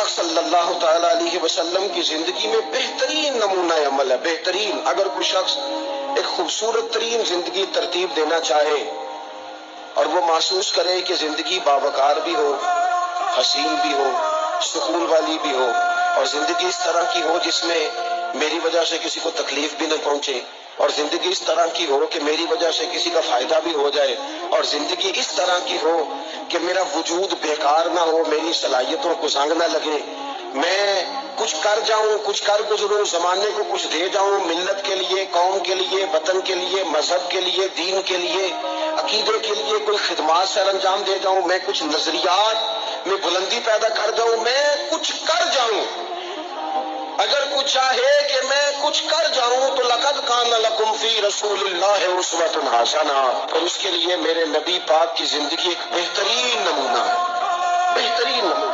पाक सल्लल्लाहु तआला अलैहि वसल्लम की जिंदगी में बेहतरीन नमूना अमल है। बेहतरीन, अगर कोई शख्स एक खूबसूरत तरीन जिंदगी तरतीब देना चाहे और वो महसूस करे कि जिंदगी बावकार भी हो, हसीन भी हो, सुकून वाली भी हो, और जिंदगी इस तरह की हो जिसमें मेरी वजह से किसी को तकलीफ भी न पहुंचे, और जिंदगी इस तरह की हो कि मेरी वजह से किसी का फायदा भी हो जाए, और जिंदगी इस तरह की हो कि मेरा वजूद बेकार ना हो, मेरी सलाहियतों को जंग ना लगे, मैं कुछ कर जाऊं, कुछ कर गुजरूं, जमाने को कुछ दे जाऊं, मिल्लत के लिए, कौम के लिए, वतन के लिए, मजहब के लिए, दीन के लिए, अकीदे के लिए कोई खिदमत सर अंजाम दे जाऊं, मैं कुछ नजरियात में बुलंदी पैदा कर जाऊं, मैं कुछ कर जाऊं। अगर कुछ चाहे कि मैं कुछ कर जाऊं तो लक़द कान लकुम फी रसूलिल्लाहि उस्वतुन हसना, और उसके लिए मेरे नबी पाक की जिंदगी एक बेहतरीन नमूना है, बेहतरीन नमूना।